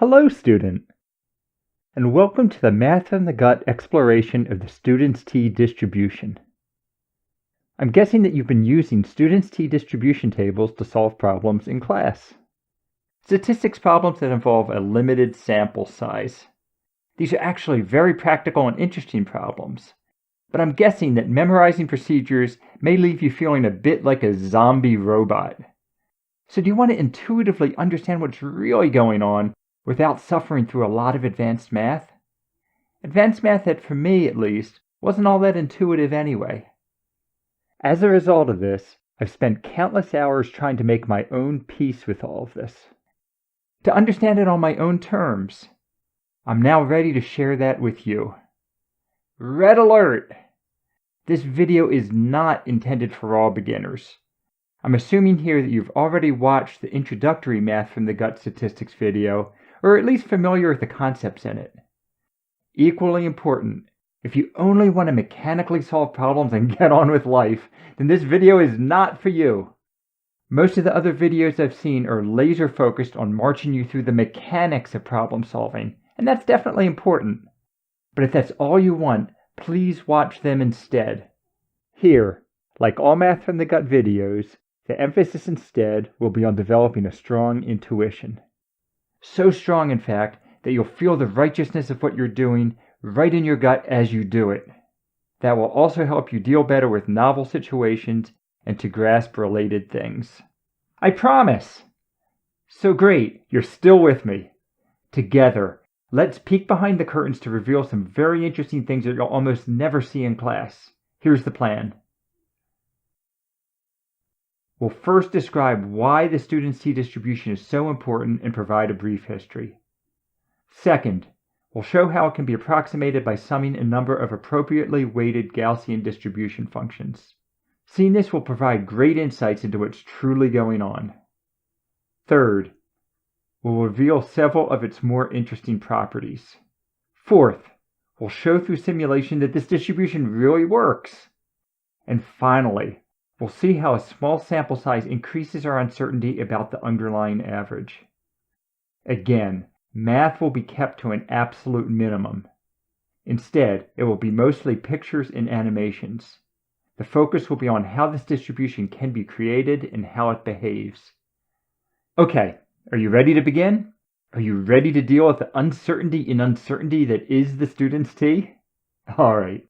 Hello, student, and welcome to the Math from the Gut exploration of the student's t-distribution. I'm guessing that you've been using student's t-distribution tables to solve problems in class. Statistics problems that involve a limited sample size. These are actually very practical and interesting problems, but I'm guessing that memorizing procedures may leave you feeling a bit like a zombie robot. So do you want to intuitively understand what's really going on without suffering through a lot of advanced math? Advanced math that, for me at least, wasn't all that intuitive anyway. As a result of this, I've spent countless hours trying to make my own peace with all of this. To understand it on my own terms. I'm now ready to share that with you. Red alert! This video is not intended for all beginners. I'm assuming here that you've already watched the introductory Math from the Gut statistics video, or at least familiar with the concepts in it. Equally important, if you only want to mechanically solve problems and get on with life, then this video is not for you. Most of the other videos I've seen are laser focused on marching you through the mechanics of problem solving, and that's definitely important. But if that's all you want, please watch them instead. Here, like all Math from the Gut videos, the emphasis instead will be on developing a strong intuition. So strong, in fact, that you'll feel the righteousness of what you're doing right in your gut as you do it. That will also help you deal better with novel situations and to grasp related things. I promise! So great, you're still with me. Together, let's peek behind the curtains to reveal some very interesting things that you'll almost never see in class. Here's the plan. We'll first describe why the student's t-distribution is so important and provide a brief history. Second, we'll show how it can be approximated by summing a number of appropriately weighted Gaussian distribution functions. Seeing this will provide great insights into what's truly going on. Third, we'll reveal several of its more interesting properties. Fourth, we'll show through simulation that this distribution really works. And finally, we'll see how a small sample size increases our uncertainty about the underlying average. Again, math will be kept to an absolute minimum. Instead, it will be mostly pictures and animations. The focus will be on how this distribution can be created and how it behaves. Okay, are you ready to begin? Are you ready to deal with the uncertainty in uncertainty that is the student's t? All right.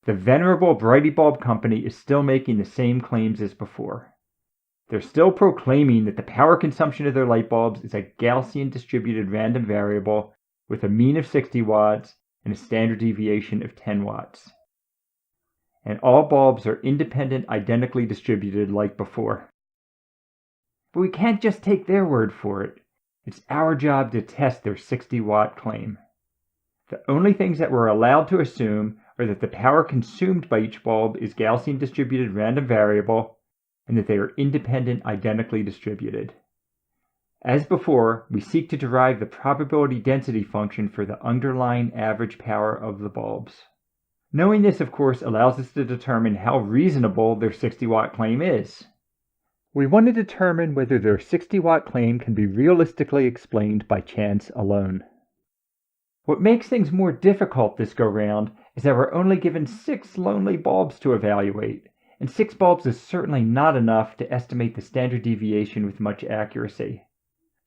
The venerable Brighty Bulb Company is still making the same claims as before. They're still proclaiming that the power consumption of their light bulbs is a Gaussian distributed random variable with a mean of 60 watts and a standard deviation of 10 watts. And all bulbs are independent, identically distributed like before. But we can't just take their word for it. It's our job to test their 60-watt claim. The only things that we're allowed to assume are that the power consumed by each bulb is Gaussian distributed random variable, and that they are independent, identically distributed. As before, we seek to derive the probability density function for the underlying average power of the bulbs. Knowing this, of course, allows us to determine how reasonable their 60-watt claim is. We want to determine whether their 60-watt claim can be realistically explained by chance alone. What makes things more difficult this go-round is that we're only given 6 lonely bulbs to evaluate, and 6 bulbs is certainly not enough to estimate the standard deviation with much accuracy.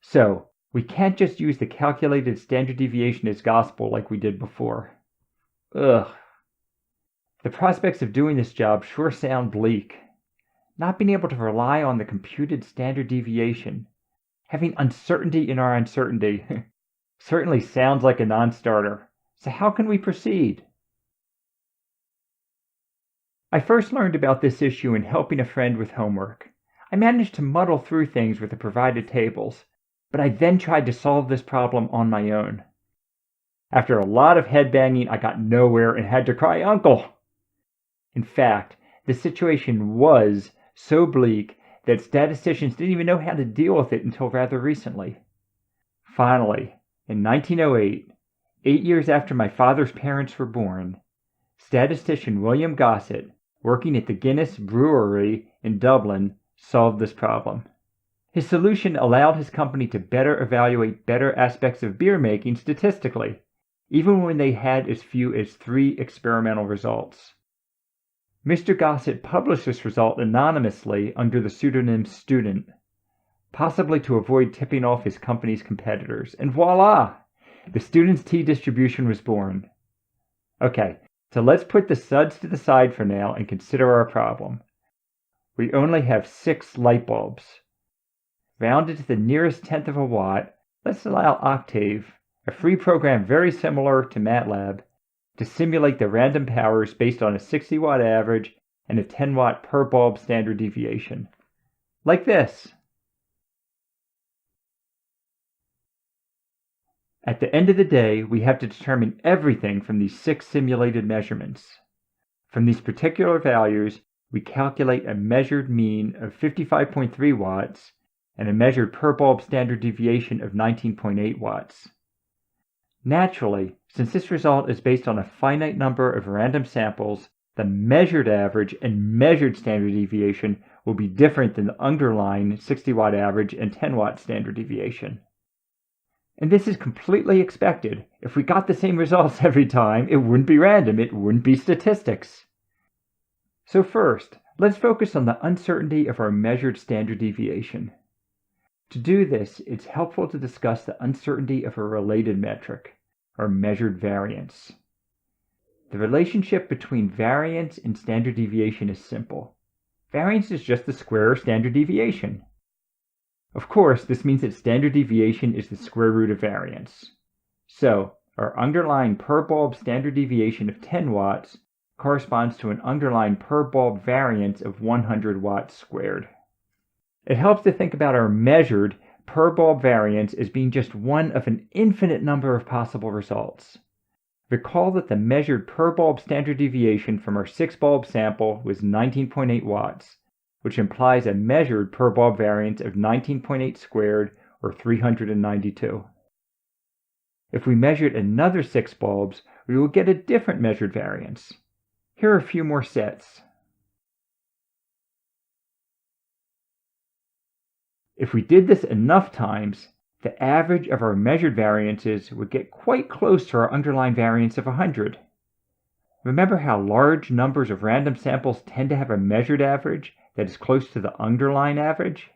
So, we can't just use the calculated standard deviation as gospel like we did before. Ugh. The prospects of doing this job sure sound bleak. Not being able to rely on the computed standard deviation, having uncertainty in our uncertainty, certainly sounds like a non-starter. So how can we proceed? I first learned about this issue in helping a friend with homework. I managed to muddle through things with the provided tables, but I then tried to solve this problem on my own. After a lot of headbanging, I got nowhere and had to cry uncle. In fact, the situation was so bleak that statisticians didn't even know how to deal with it until rather recently. Finally, in 1908, 8 years after my father's parents were born, statistician William Gossett, working at the Guinness Brewery in Dublin, solved this problem. His solution allowed his company to better evaluate better aspects of beer making statistically, even when they had as few as 3 experimental results. Mr. Gossett published this result anonymously under the pseudonym Student, possibly to avoid tipping off his company's competitors, and voila! The student's t-distribution was born. Okay, so let's put the suds to the side for now and consider our problem. We only have 6 light bulbs. Rounded to the nearest tenth of a watt, let's allow Octave, a free program very similar to MATLAB, to simulate the random powers based on a 60-watt average and a 10-watt per bulb standard deviation. Like this. At the end of the day, we have to determine everything from these 6 simulated measurements. From these particular values, we calculate a measured mean of 55.3 watts and a measured per bulb standard deviation of 19.8 watts. Naturally, since this result is based on a finite number of random samples, the measured average and measured standard deviation will be different than the underlying 60-watt average and 10-watt standard deviation. And this is completely expected. If we got the same results every time, it wouldn't be random, it wouldn't be statistics. So first, let's focus on the uncertainty of our measured standard deviation. To do this, it's helpful to discuss the uncertainty of a related metric, or measured variance. The relationship between variance and standard deviation is simple. Variance is just the square of standard deviation. Of course, this means that standard deviation is the square root of variance. So, our underlying per bulb standard deviation of 10 watts corresponds to an underlying per bulb variance of 100 watts squared. It helps to think about our measured per bulb variance as being just one of an infinite number of possible results. Recall that the measured per bulb standard deviation from our 6-bulb sample was 19.8 watts, which implies a measured per bulb variance of 19.8 squared, or 392. If we measured another 6 bulbs, we will get a different measured variance. Here are a few more sets. If we did this enough times, the average of our measured variances would get quite close to our underlying variance of 100. Remember how large numbers of random samples tend to have a measured average that is close to the underlying average?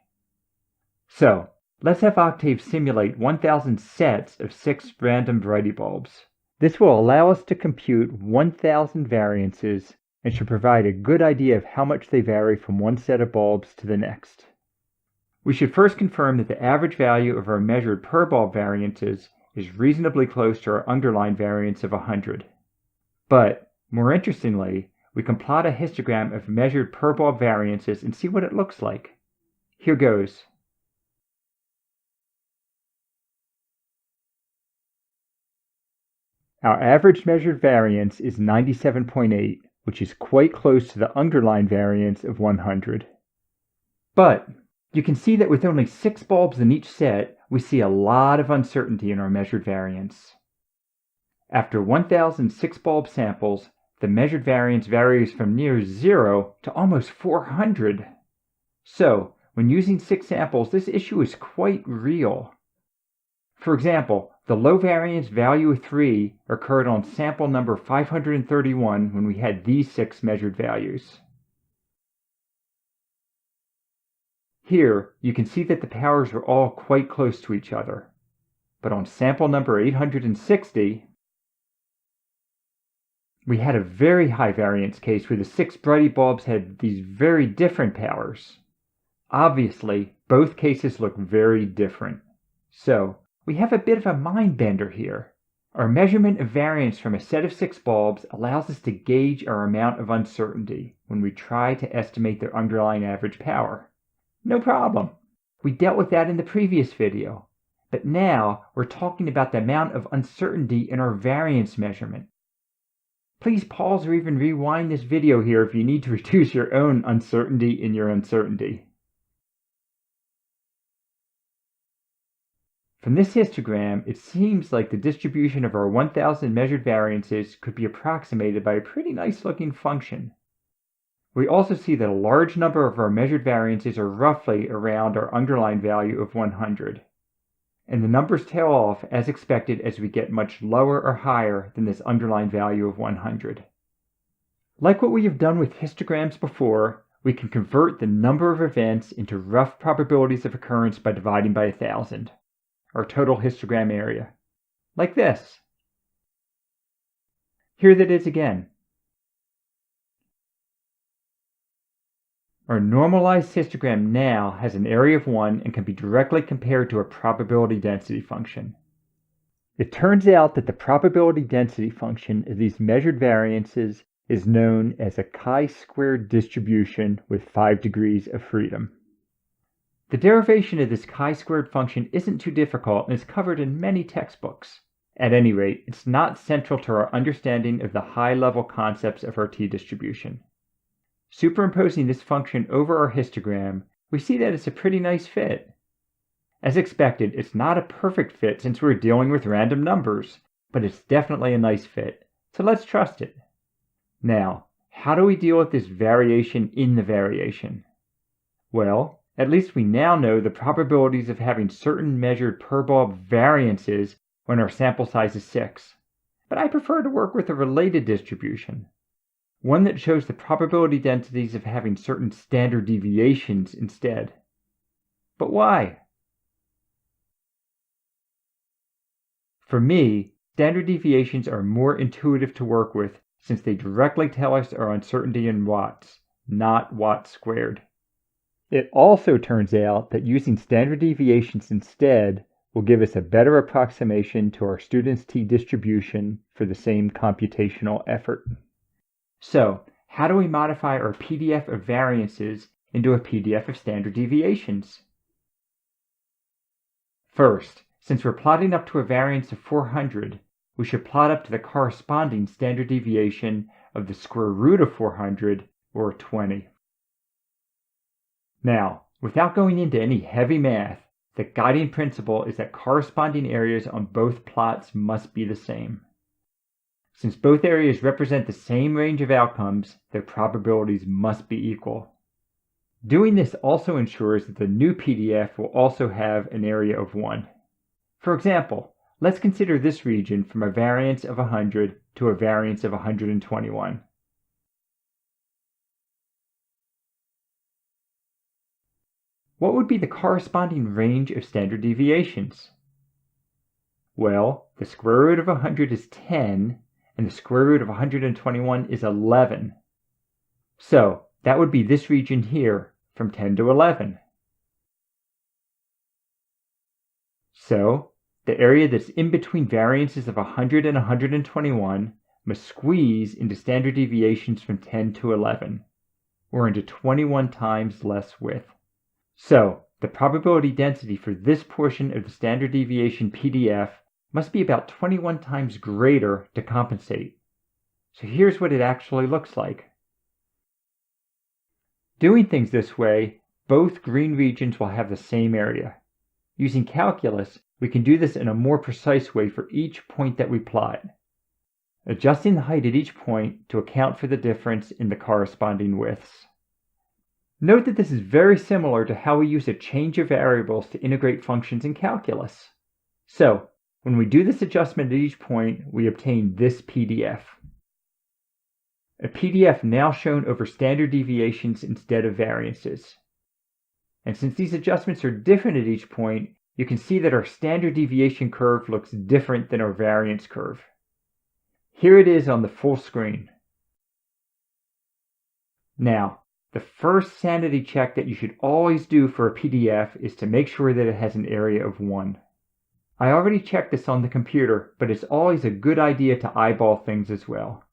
So, let's have Octave simulate 1,000 sets of 6 random variety bulbs. This will allow us to compute 1,000 variances and should provide a good idea of how much they vary from one set of bulbs to the next. We should first confirm that the average value of our measured per bulb variances is reasonably close to our underlying variance of 100. But, more interestingly, we can plot a histogram of measured per bulb variances and see what it looks like. Here goes. Our average measured variance is 97.8, which is quite close to the underlying variance of 100. But you can see that with only 6 bulbs in each set, we see a lot of uncertainty in our measured variance. After 1,000 6-bulb samples, the measured variance varies from near 0 to almost 400. So, when using 6 samples, this issue is quite real. For example, the low variance value of 3 occurred on sample number 531 when we had these 6 measured values. Here, you can see that the powers were all quite close to each other. But on sample number 860, we had a very high variance case where the 6 brighty bulbs had these very different powers. Obviously, both cases look very different. So, we have a bit of a mind bender here. Our measurement of variance from a set of 6 bulbs allows us to gauge our amount of uncertainty when we try to estimate their underlying average power. No problem. We dealt with that in the previous video. But now we're talking about the amount of uncertainty in our variance measurement. Please pause or even rewind this video here if you need to reduce your own uncertainty in your uncertainty. From this histogram, it seems like the distribution of our 1,000 measured variances could be approximated by a pretty nice looking function. We also see that a large number of our measured variances are roughly around our underlying value of 100. And the numbers tail off as expected as we get much lower or higher than this underlying value of 100. Like what we have done with histograms before, we can convert the number of events into rough probabilities of occurrence by dividing by 1,000, our total histogram area. Like this. Here that is again. Our normalized histogram now has an area of 1 and can be directly compared to a probability density function. It turns out that the probability density function of these measured variances is known as a chi-squared distribution with 5 degrees of freedom. The derivation of this chi-squared function isn't too difficult and is covered in many textbooks. At any rate, it's not central to our understanding of the high-level concepts of our t-distribution. Superimposing this function over our histogram, we see that it's a pretty nice fit. As expected, it's not a perfect fit since we're dealing with random numbers, but it's definitely a nice fit, so let's trust it. Now, how do we deal with this variation in the variation? Well, at least we now know the probabilities of having certain measured per bulb variances when our sample size is 6, but I prefer to work with a related distribution. One that shows the probability densities of having certain standard deviations instead. But why? For me, standard deviations are more intuitive to work with since they directly tell us our uncertainty in watts, not watts squared. It also turns out that using standard deviations instead will give us a better approximation to our students' t-distribution for the same computational effort. So, how do we modify our PDF of variances into a PDF of standard deviations? First, since we're plotting up to a variance of 400, we should plot up to the corresponding standard deviation of the square root of 400, or 20. Now, without going into any heavy math, the guiding principle is that corresponding areas on both plots must be the same. Since both areas represent the same range of outcomes, their probabilities must be equal. Doing this also ensures that the new PDF will also have an area of 1. For example, let's consider this region from a variance of 100 to a variance of 121. What would be the corresponding range of standard deviations? Well, the square root of 100 is 10, and the square root of 121 is 11. So, that would be this region here, from 10 to 11. So, the area that's in between variances of 100 and 121 must squeeze into standard deviations from 10 to 11, or into 21 times less width. So, the probability density for this portion of the standard deviation PDF must be about 21 times greater to compensate. So here's what it actually looks like. Doing things this way, both green regions will have the same area. Using calculus, we can do this in a more precise way for each point that we plot, adjusting the height at each point to account for the difference in the corresponding widths. Note that this is very similar to how we use a change of variables to integrate functions in calculus. So, when we do this adjustment at each point, we obtain this PDF. A PDF now shown over standard deviations instead of variances. And since these adjustments are different at each point, you can see that our standard deviation curve looks different than our variance curve. Here it is on the full screen. Now, the first sanity check that you should always do for a PDF is to make sure that it has an area of 1. I already checked this on the computer, but it's always a good idea to eyeball things as well.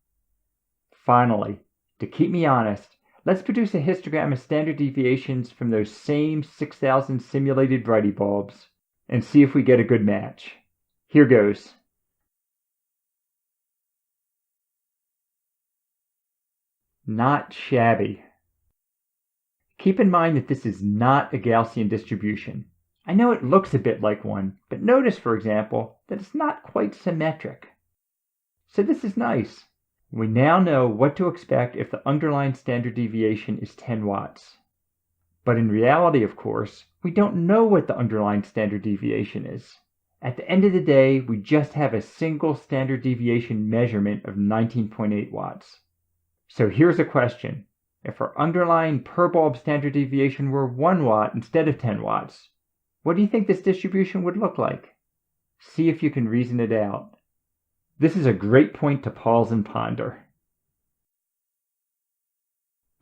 Finally, to keep me honest, let's produce a histogram of standard deviations from those same 6,000 simulated Brighty bulbs and see if we get a good match. Here goes. Not shabby. Keep in mind that this is not a Gaussian distribution. I know it looks a bit like one, but notice, for example, that it's not quite symmetric. So this is nice. We now know what to expect if the underlying standard deviation is 10 watts. But in reality, of course, we don't know what the underlying standard deviation is. At the end of the day, we just have a single standard deviation measurement of 19.8 watts. So here's a question. If our underlying per bulb standard deviation were 1 watt instead of 10 watts, what do you think this distribution would look like? See if you can reason it out. This is a great point to pause and ponder.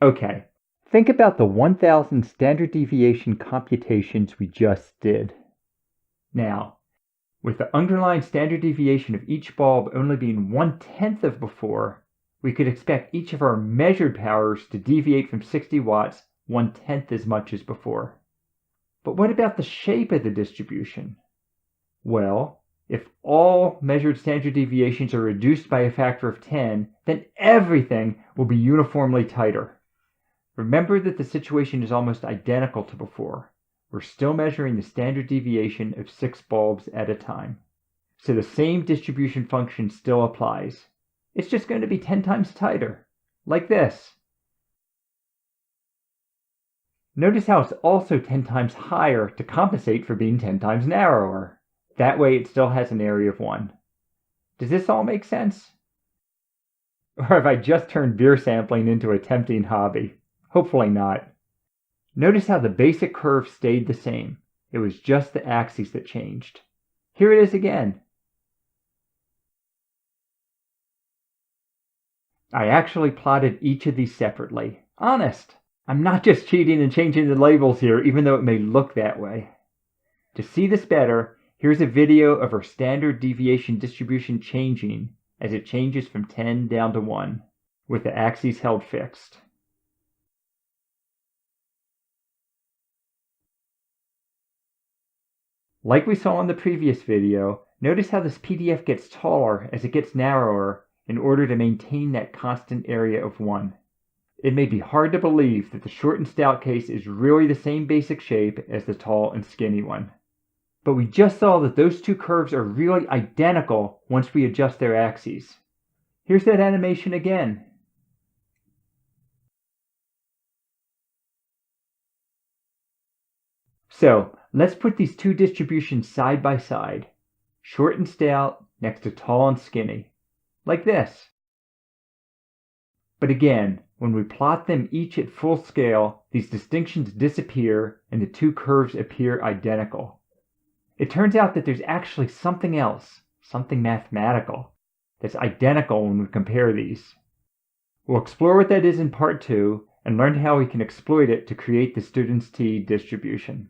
Okay, think about the 1000 standard deviation computations we just did. Now, with the underlying standard deviation of each bulb only being 1/10 of before, we could expect each of our measured powers to deviate from 60 watts 1/10 as much as before. But what about the shape of the distribution? Well, if all measured standard deviations are reduced by a factor of 10, then everything will be uniformly tighter. Remember that the situation is almost identical to before. We're still measuring the standard deviation of 6 bulbs at a time. So the same distribution function still applies. It's just going to be 10 times tighter, like this. Notice how it's also 10 times higher to compensate for being 10 times narrower. That way it still has an area of 1. Does this all make sense? Or have I just turned beer sampling into a tempting hobby? Hopefully not. Notice how the basic curve stayed the same. It was just the axes that changed. Here it is again. I actually plotted each of these separately. Honest! I'm not just cheating and changing the labels here, even though it may look that way. To see this better, here's a video of our standard deviation distribution changing as it changes from 10 down to 1, with the axes held fixed. Like we saw in the previous video, notice how this PDF gets taller as it gets narrower in order to maintain that constant area of 1. It may be hard to believe that the short and stout case is really the same basic shape as the tall and skinny one. But we just saw that those two curves are really identical once we adjust their axes. Here's that animation again. So, let's put these two distributions side by side. Short and stout next to tall and skinny. Like this. But again, when we plot them each at full scale, these distinctions disappear and the two curves appear identical. It turns out that there's actually something else, something mathematical, that's identical when we compare these. We'll explore what that is in part 2 and learn how we can exploit it to create the student's t distribution.